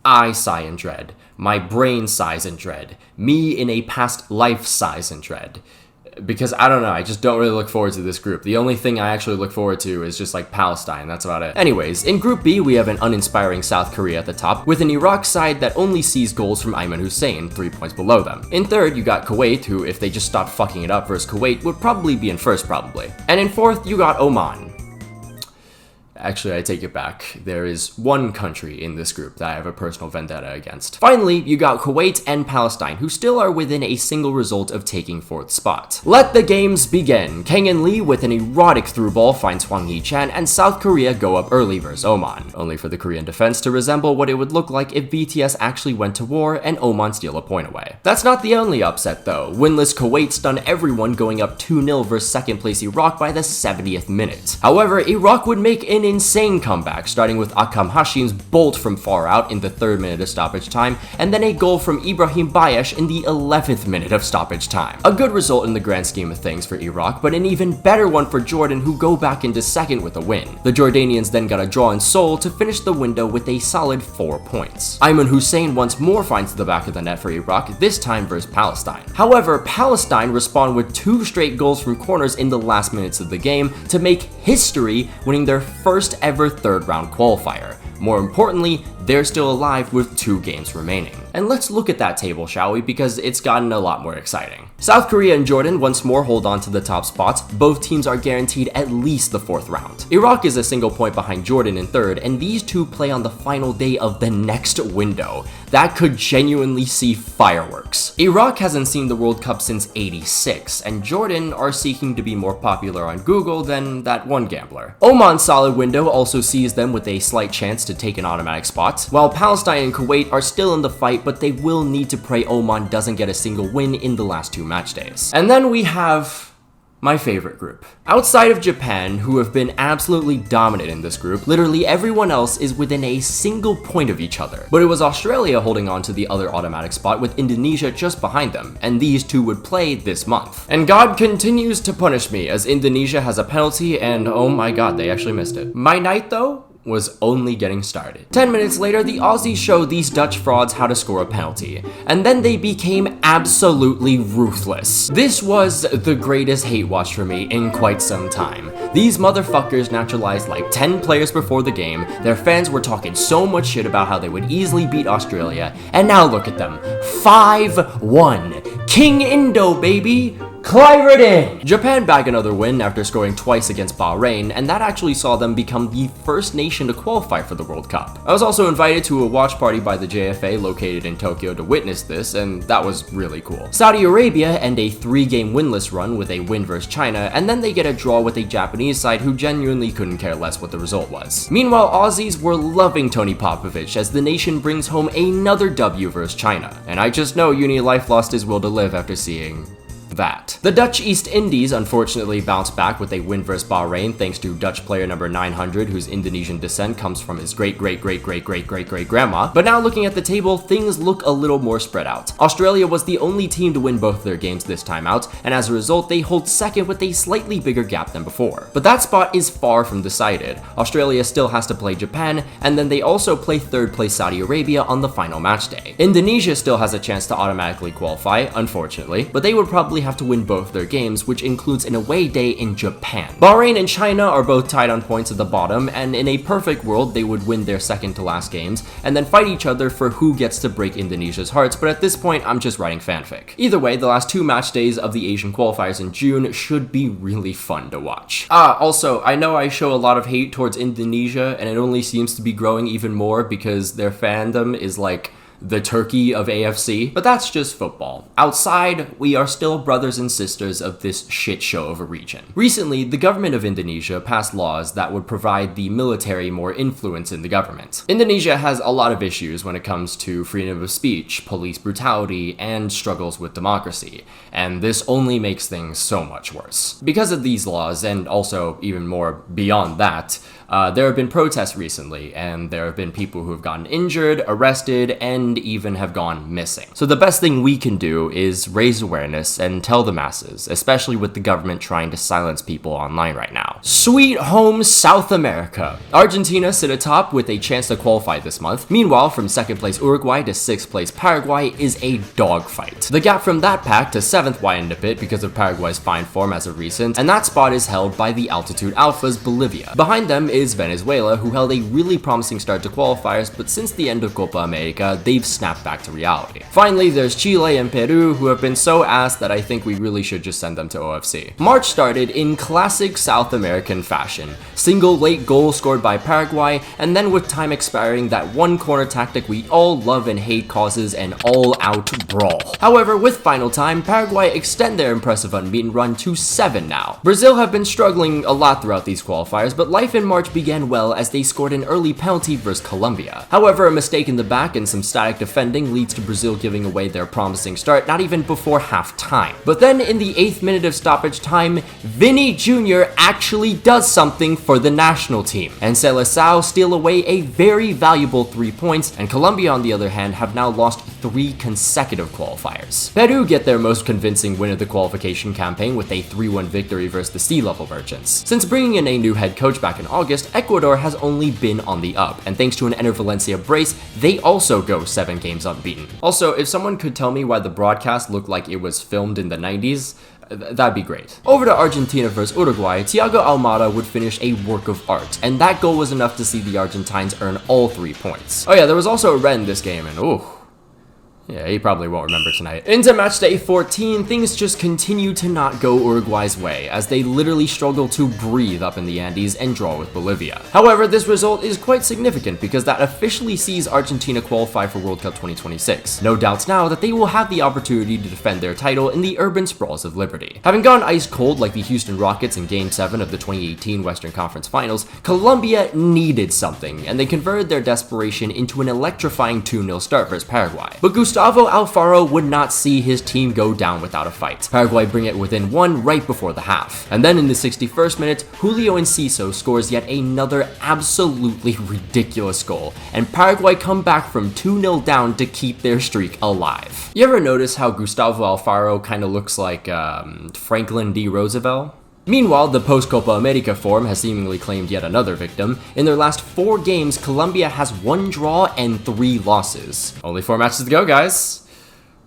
I sigh in dread. My brain sighs in dread. Me in a past life sighs in dread. Because I don't know, I just don't really look forward to this group. The only thing I actually look forward to is just like Palestine, that's about it. Anyways, in Group B, we have an uninspiring South Korea at the top, with an Iraq side that only sees goals from Ayman Hussein, 3 points below them. In 3rd, you got Kuwait, who, if they just stopped fucking it up versus Kuwait, would probably be in 1st probably. And in 4th, you got Oman. Actually, I take it back. There is one country in this group that I have a personal vendetta against. Finally, you got Kuwait and Palestine, who still are within a single result of taking 4th spot. Let the games begin. Kang and Lee with an erotic through ball finds Hwang Hee-chan, and South Korea go up early versus Oman, only for the Korean defense to resemble what it would look like if BTS actually went to war and Oman steal a point away. That's not the only upset though. Winless Kuwait stun everyone, going up 2-0 versus 2nd place Iraq by the 70th minute. However, Iraq would make an insane comeback, starting with Akam Hashim's bolt from far out in the 3rd minute of stoppage time, and then a goal from Ibrahim Bayesh in the 11th minute of stoppage time. A good result in the grand scheme of things for Iraq, but an even better one for Jordan, who go back into 2nd with a win. The Jordanians then got a draw in Seoul to finish the window with a solid 4 points. Ayman Hussein once more finds the back of the net for Iraq, this time versus Palestine. However, Palestine respond with 2 straight goals from corners in the last minutes of the game to make history, winning their first ever 3rd round qualifier. More importantly, they're still alive with 2 games remaining. And let's look at that table, shall we, because it's gotten a lot more exciting. South Korea and Jordan once more hold on to the top spots. Both teams are guaranteed at least the 4th round. Iraq is a single point behind Jordan in 3rd, and these two play on the final day of the next window. That could genuinely see fireworks. Iraq hasn't seen the World Cup since '86, and Jordan are seeking to be more popular on Google than that one gambler. Oman's solid window also sees them with a slight chance to take an automatic spot, while Palestine and Kuwait are still in the fight, but they will need to pray Oman doesn't get a single win in the last 2 match days. And then we have my favorite group. Outside of Japan, who have been absolutely dominant in this group, literally everyone else is within a single point of each other. But it was Australia holding on to the other automatic spot, with Indonesia just behind them, and these two would play this month. And God continues to punish me, as Indonesia has a penalty, and oh my god, they actually missed it. My night though was only getting started. 10 minutes later, the Aussies showed these Dutch frauds how to score a penalty, and then they became absolutely ruthless. This was the greatest hate watch for me in quite some time. These motherfuckers naturalized like 10 players before the game, their fans were talking so much shit about how they would easily beat Australia, and now look at them. 5-1. King Indo, baby! Climb it in! Japan bagged another win after scoring twice against Bahrain, and that actually saw them become the first nation to qualify for the World Cup. I was also invited to a watch party by the JFA located in Tokyo to witness this, and that was really cool. Saudi Arabia end a 3-game winless run with a win versus China, and then they get a draw with a Japanese side who genuinely couldn't care less what the result was. Meanwhile, Aussies were loving Tony Popovich as the nation brings home another W versus China, and I just know Uni Life lost his will to live after seeing that. The Dutch East Indies unfortunately bounced back with a win versus Bahrain thanks to Dutch player number 900, whose Indonesian descent comes from his great-great-great-great-great-great-great-grandma. But now looking at the table, things look a little more spread out. Australia was the only team to win both their games this time out, and as a result, they hold 2nd with a slightly bigger gap than before. But that spot is far from decided. Australia still has to play Japan, and then they also play 3rd place Saudi Arabia on the final match day. Indonesia still has a chance to automatically qualify, unfortunately, but they would probably have to win both their games, which includes an away day in Japan. Bahrain and China are both tied on points at the bottom, and in a perfect world, they would win their 2nd to last games, and then fight each other for who gets to break Indonesia's hearts, but at this point, I'm just writing fanfic. Either way, the last 2 match days of the Asian qualifiers in June should be really fun to watch. Also, I know I show a lot of hate towards Indonesia, and it only seems to be growing even more because their fandom is like the Turkey of AFC, but that's just football. Outside, we are still brothers and sisters of this shit show of a region. Recently, the government of Indonesia passed laws that would provide the military more influence in the government. Indonesia has a lot of issues when it comes to freedom of speech, police brutality, and struggles with democracy, and this only makes things so much worse. Because of these laws, and also even more beyond that, there have been protests recently, and there have been people who have gotten injured, arrested, and even have gone missing. So the best thing we can do is raise awareness and tell the masses, especially with the government trying to silence people online right now. Sweet home South America. Argentina sit atop with a chance to qualify this month. Meanwhile, from 2nd place Uruguay to 6th place Paraguay is a dogfight. The gap from that pack to 7th widened a bit because of Paraguay's fine form as of recent, and that spot is held by the Altitude Alphas Bolivia. Behind them is Venezuela, who held a really promising start to qualifiers, but since the end of Copa America, they've snapped back to reality. Finally, there's Chile and Peru, who have been so ass that I think we really should just send them to OFC. March started in classic South American fashion. Single late goal scored by Paraguay, and then with time expiring, that one corner tactic we all love and hate causes an all-out brawl. However, with final time, Paraguay extend their impressive unbeaten run to 7 now. Brazil have been struggling a lot throughout these qualifiers, but life in March began well as they scored an early penalty versus Colombia. However, a mistake in the back and some static defending leads to Brazil giving away their promising start not even before half time. But then in the 8th minute of stoppage time, Vinny Jr. actually does something for the national team, and Seleção steal away a very valuable 3 points, and Colombia on the other hand have now lost 3 consecutive qualifiers. Peru get their most convincing win of the qualification campaign with a 3-1 victory versus the sea-level merchants. Since bringing in a new head coach back in August, Ecuador has only been on the up, and thanks to an Enter Valencia brace, they also go 7 games unbeaten. Also, if someone could tell me why the broadcast looked like it was filmed in the 90s, that'd be great. Over to Argentina versus Uruguay, Thiago Almada would finish a work of art, and that goal was enough to see the Argentines earn all 3 points. Oh yeah, there was also a red in this game, and ooh. Yeah, he probably won't remember tonight. Into match day 14, things just continue to not go Uruguay's way, as they literally struggle to breathe up in the Andes and draw with Bolivia. However, this result is quite significant because that officially sees Argentina qualify for World Cup 2026. No doubts now that they will have the opportunity to defend their title in the urban sprawls of liberty. Having gone ice cold like the Houston Rockets in Game 7 of the 2018 Western Conference Finals, Colombia needed something, and they converted their desperation into an electrifying 2-0 start versus Paraguay. But Gustavo Alfaro would not see his team go down without a fight. Paraguay bring it within 1 right before the half. And then in the 61st minute, Julio Enciso scores yet another absolutely ridiculous goal, and Paraguay come back from 2-0 down to keep their streak alive. You ever notice how Gustavo Alfaro kind of looks like Franklin D. Roosevelt? Meanwhile, the post-Copa America form has seemingly claimed yet another victim. In their last 4 games, Colombia has 1 draw and 3 losses. Only 4 matches to go, guys.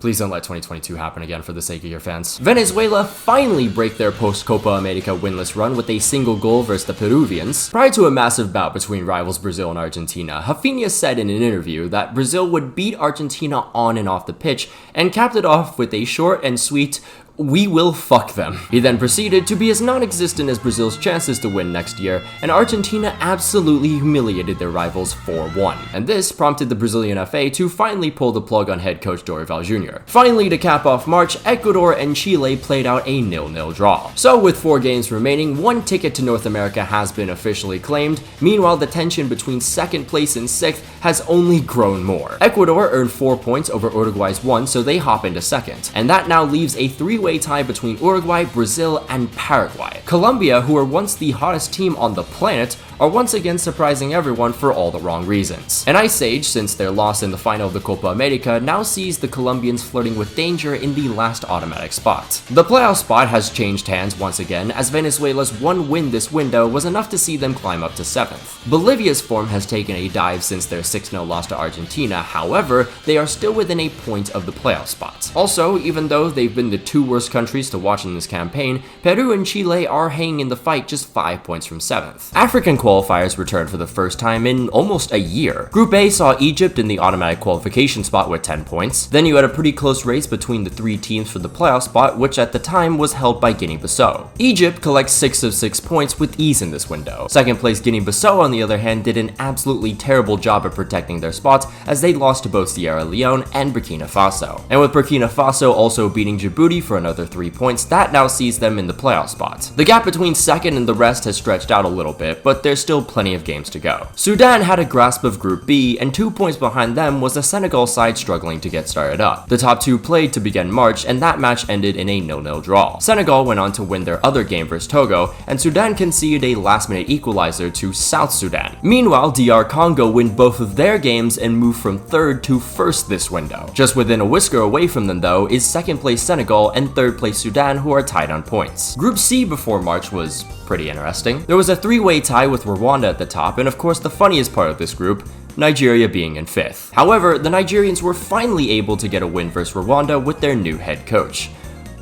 Please don't let 2022 happen again for the sake of your fans. Venezuela finally break their post-Copa America winless run with a single goal versus the Peruvians. Prior to a massive bout between rivals Brazil and Argentina, Rafinha said in an interview that Brazil would beat Argentina on and off the pitch, and capped it off with a short and sweet, "We will fuck them." He then proceeded to be as non-existent as Brazil's chances to win next year, and Argentina absolutely humiliated their rivals 4-1. And this prompted the Brazilian FA to finally pull the plug on head coach Dorival Jr. Finally, to cap off March, Ecuador and Chile played out a 0-0 draw. So with 4 games remaining, 1 ticket to North America has been officially claimed. Meanwhile, the tension between 2nd place and 6th has only grown more. Ecuador earned 4 points over Uruguay's 1, so they hop into 2nd. And that now leaves a 3-way tie between Uruguay, Brazil, and Paraguay. Colombia, who were once the hottest team on the planet, are once again surprising everyone for all the wrong reasons. And Ice Age, since their loss in the final of the Copa America, now sees the Colombians flirting with danger in the last automatic spot. The playoff spot has changed hands once again, as Venezuela's 1 win this window was enough to see them climb up to 7th. Bolivia's form has taken a dive since their 6-0 loss to Argentina, however, they are still within a point of the playoff spot. Also, even though they've been the 2 worst countries to watch in this campaign, Peru and Chile are hanging in the fight just 5 points from 7th. African qualifiers qualifiers returned for the first time in almost a year. Group A saw Egypt in the automatic qualification spot with 10 points. Then you had a pretty close race between the 3 teams for the playoff spot, which at the time was held by Guinea-Bissau. Egypt collects 6 of 6 points with ease in this window. Second place Guinea-Bissau, on the other hand, did an absolutely terrible job of protecting their spots as they lost to both Sierra Leone and Burkina Faso. And with Burkina Faso also beating Djibouti for another 3 points, that now sees them in the playoff spot. The gap between second and the rest has stretched out a little bit, but there's still plenty of games to go. Sudan had a grasp of Group B, and 2 points behind them was the Senegal side struggling to get started up. The top 2 played to begin March, and that match ended in a 0-0 draw. Senegal went on to win their other game versus Togo, and Sudan conceded a last-minute equalizer to South Sudan. Meanwhile, DR Congo win both of their games and move from 3rd to 1st this window. Just within a whisker away from them though is 2nd place Senegal and 3rd place Sudan, who are tied on points. Group C before March was pretty interesting. There was a 3-way tie with Rwanda at the top, and of course the funniest part of this group, Nigeria being in 5th. However, the Nigerians were finally able to get a win versus Rwanda with their new head coach,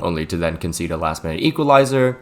only to then concede a last-minute equalizer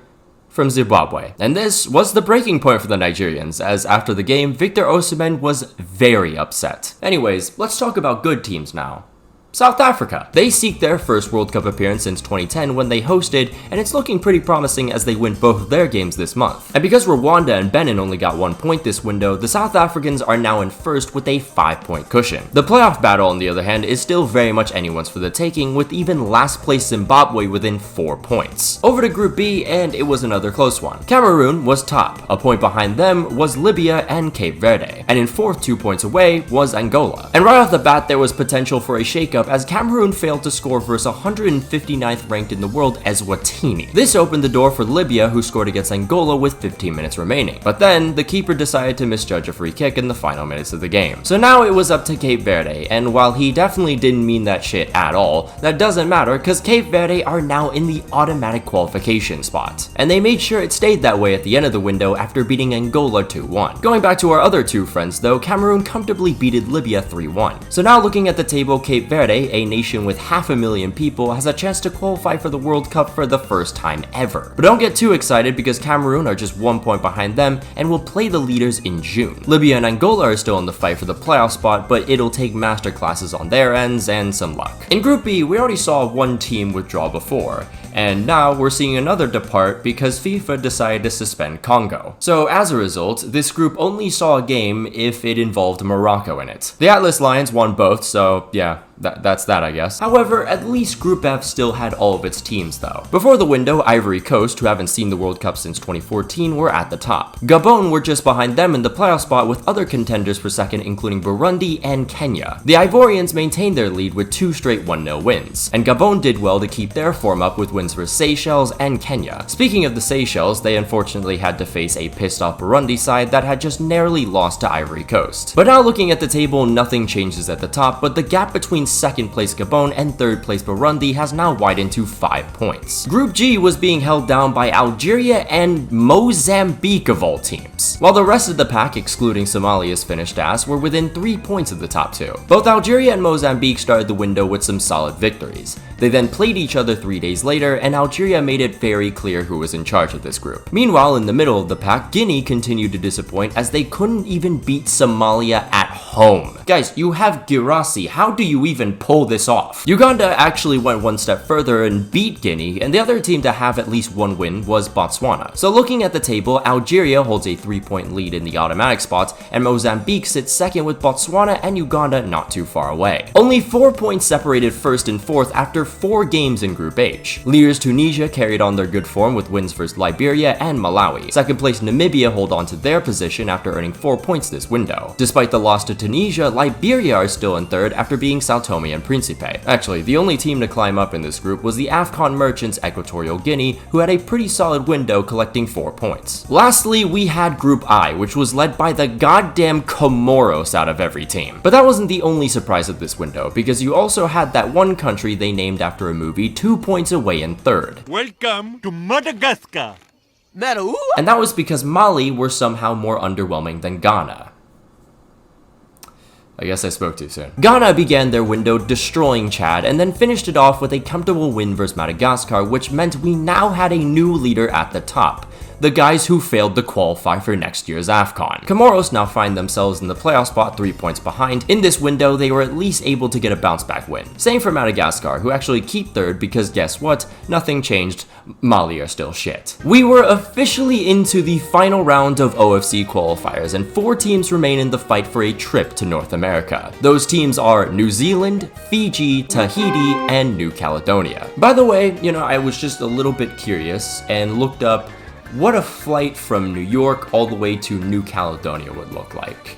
from Zimbabwe. And this was the breaking point for the Nigerians, as after the game, Victor Osimhen was very upset. Anyways, let's talk about good teams now. South Africa. They seek their first World Cup appearance since 2010 when they hosted, and it's looking pretty promising as they win both of their games this month. And because Rwanda and Benin only got 1 point this window, the South Africans are now in first with a 5-point cushion. The playoff battle, on the other hand, is still very much anyone's for the taking, with even last place Zimbabwe within 4 points. Over to Group B, and it was another close one. Cameroon was top. A point behind them was Libya and Cape Verde. And in 4th, 2 points away, was Angola. And right off the bat, there was potential for a shakeup as Cameroon failed to score versus 159th ranked in the world Eswatini. This opened the door for Libya, who scored against Angola with 15 minutes remaining. But then, the keeper decided to misjudge a free kick in the final minutes of the game. So now it was up to Cape Verde, and while he definitely didn't mean that shit at all, that doesn't matter because Cape Verde are now in the automatic qualification spot. And they made sure it stayed that way at the end of the window after beating Angola 2-1. Going back to our other 2 friends though, Cameroon comfortably beated Libya 3-1. So now looking at the table, Cape Verde, a nation with 500,000 people, has a chance to qualify for the World Cup for the first time ever. But don't get too excited because Cameroon are just 1 point behind them and will play the leaders in June. Libya and Angola are still in the fight for the playoff spot, but it'll take masterclasses on their ends and some luck. In Group B, we already saw 1 team withdraw before, and now we're seeing another depart because FIFA decided to suspend Congo. So as a result, this group only saw a game if it involved Morocco in it. The Atlas Lions won both, so yeah, that's that, I guess. However, at least Group F still had all of its teams though. Before the window, Ivory Coast, who haven't seen the World Cup since 2014, were at the top. Gabon were just behind them in the playoff spot with other contenders for second including Burundi and Kenya. The Ivorians maintained their lead with 2 straight 1-0 wins, and Gabon did well to keep their form up with wins for Seychelles and Kenya. Speaking of the Seychelles, they unfortunately had to face a pissed off Burundi side that had just narrowly lost to Ivory Coast. But now looking at the table, nothing changes at the top, but the gap between 2nd place Gabon and 3rd place Burundi has now widened to 5 points. Group G was being held down by Algeria and Mozambique of all teams, while the rest of the pack, excluding Somalia's finished ass, were within 3 points of the top 2. Both Algeria and Mozambique started the window with some solid victories. They then played each other 3 days later, and Algeria made it very clear who was in charge of this group. Meanwhile, in the middle of the pack, Guinea continued to disappoint as they couldn't even beat Somalia at home. Guys, you have Girassi, how do you even pull this off? Uganda actually went 1 step further and beat Guinea, and the other team to have at least 1 win was Botswana. So looking at the table, Algeria holds a 3-point lead in the automatic spots, and Mozambique sits second with Botswana and Uganda not too far away. Only 4 points separated 1st and 4th after 4 games in Group H. Leaders Tunisia carried on their good form with wins versus Liberia and Malawi. 2nd place Namibia hold on to their position after earning 4 points this window. Despite the loss to Tunisia, Liberia are still in 3rd after beating Sao Tome and Principe. Actually, the only team to climb up in this group was the AFCON merchants Equatorial Guinea, who had a pretty solid window collecting 4 points. Lastly, we had Group I, which was led by the goddamn Comoros out of every team. But that wasn't the only surprise of this window, because you also had that one country they named after a movie 2 points away in 3rd. Welcome to Madagascar. And that was because Mali were somehow more underwhelming than Ghana. I guess I spoke too soon. Ghana began their window destroying Chad and then finished it off with a comfortable win versus Madagascar, which meant we now had a new leader at the top. the guys who failed to qualify for next year's AFCON. Comoros now find themselves in the playoff spot 3 points behind. In this window, they were at least able to get a bounce back win. Same for Madagascar, who actually keep third because guess what? Nothing changed. Mali are still shit. We were officially into the final round of OFC qualifiers, and 4 teams remain in the fight for a trip to North America. Those teams are New Zealand, Fiji, Tahiti, and New Caledonia. By the way, I was just a little bit curious and looked up what a flight from New York all the way to New Caledonia would look like.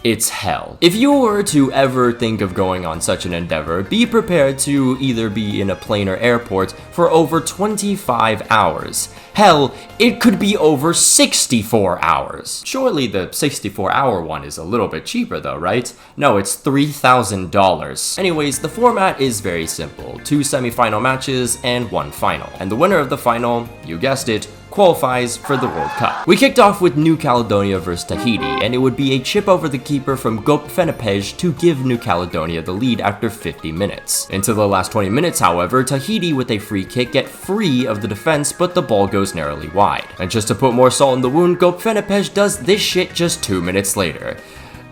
It's hell. If you were to ever think of going on such an endeavor, be prepared to either be in a plane or airport for over 25 hours. Hell, it could be over 64 hours. Surely the 64-hour one is a little bit cheaper though, right? No, it's $3,000. Anyways, the format is very simple. 2 semifinal matches and 1 final. And the winner of the final, you guessed it, qualifies for the World Cup. We kicked off with New Caledonia versus Tahiti, and it would be a chip over the keeper from Gop Fenepej to give New Caledonia the lead after 50 minutes. Into the last 20 minutes, however, Tahiti with a free kick get free of the defense, but the ball goes narrowly wide. And just to put more salt in the wound, Gop Fenepej does this shit just 2 minutes later.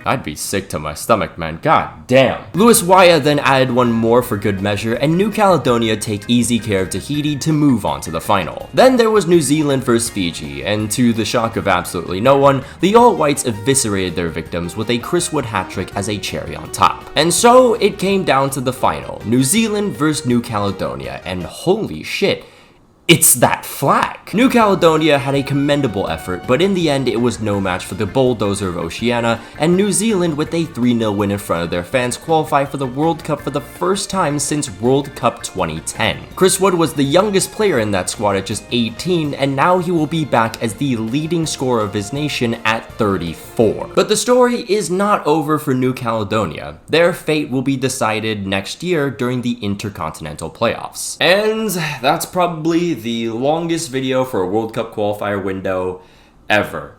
I'd be sick to my stomach, man. God damn. Luis Waya then added one more for good measure, and New Caledonia take easy care of Tahiti to move on to the final. Then there was New Zealand versus Fiji, and to the shock of absolutely no one, the All Whites eviscerated their victims with a Chris Wood hat-trick as a cherry on top. And so it came down to the final, New Zealand versus New Caledonia, and holy shit, it's that flag! New Caledonia had a commendable effort, but in the end it was no match for the bulldozer of Oceania, and New Zealand with a 3-0 win in front of their fans qualify for the World Cup for the first time since World Cup 2010. Chris Wood was the youngest player in that squad at just 18, and now he will be back as the leading scorer of his nation at 34. But the story is not over for New Caledonia. Their fate will be decided next year during the Intercontinental Playoffs. And that's probably the longest video for a World Cup qualifier window ever.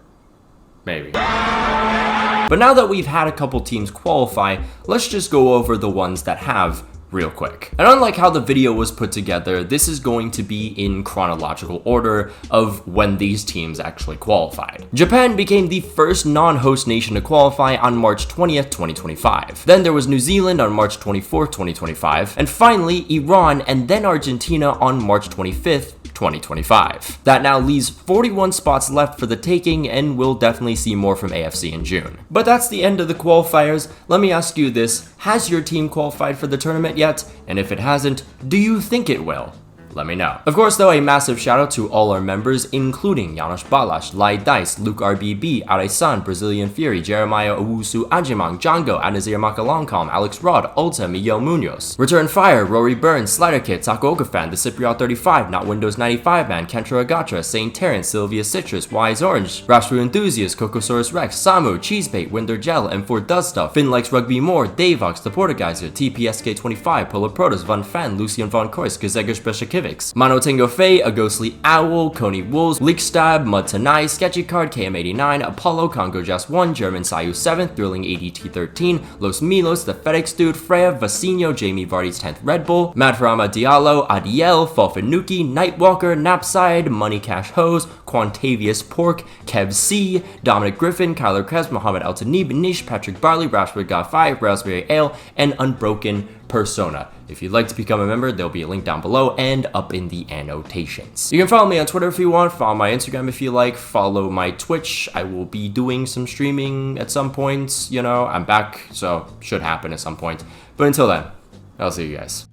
Maybe. But now that we've had a couple teams qualify, let's just go over the ones that have real quick. And unlike how the video was put together, this is going to be in chronological order of when these teams actually qualified. Japan became the first non-host nation to qualify on March 20th, 2025. Then there was New Zealand on March 24th, 2025, and finally Iran and then Argentina on March 25th, 2025. That now leaves 41 spots left for the taking, and we'll definitely see more from AFC in June. But that's the end of the qualifiers. Let me ask you this, has your team qualified for the tournament yet? And if it hasn't, do you think it will? Let me know. Of course though, a massive shout out to all our members, including Janos Balas, Lai Dice, Luke RBB, Aresan, Brazilian Fury, Jeremiah Owusu Ajimang, Django, Anazir Makalongcom, Alex Rod, Ulta, Miguel Munoz, Return Fire, Rory Burns, Slider Kid, Taco Okafan, The Cypriot 35, Not Windows 95 Man, Kentra Agatra, Saint Terrence, Sylvia Citrus, Wise Orange, Rashford Enthusiast, Cocosaurus Rex, Samu, Cheesebait, Winder Gel, M4 Does Stuff, Finn Likes Rugby More, Davox, The Portugizer, TPSK25, Polar Protos, Von Fan, Lucian Von Kois, Gazega Speciakivics, Mano Tango Fei, A Ghostly Owl, Coney Wolves, Leakstab, Mud Tanai, Sketchy Card, KM89, Apollo, Congo Jazz 1, German Sayu 7, Thrilling ADT 13, Los Milos, The FedEx Dude, Freya, Vecino, Jamie Vardy's 10th Red Bull, Madfarama Diallo, Adiel, Falfinuki, Nightwalker, Knapside, Money Cash Hose, Quantavious Pork, Kev C, Dominic Griffin, Kyler Krebs, Mohammed Altanib, Nish, Patrick Barley, Rashford God 5, Raspberry Ale, and Unbroken Persona. If you'd like to become a member, there'll be a link down below and up in the annotations. You can follow me on Twitter if you want, follow my Instagram if you like, follow my Twitch. I will be doing some streaming at some point, I'm back, so should happen at some point. But until then, I'll see you guys.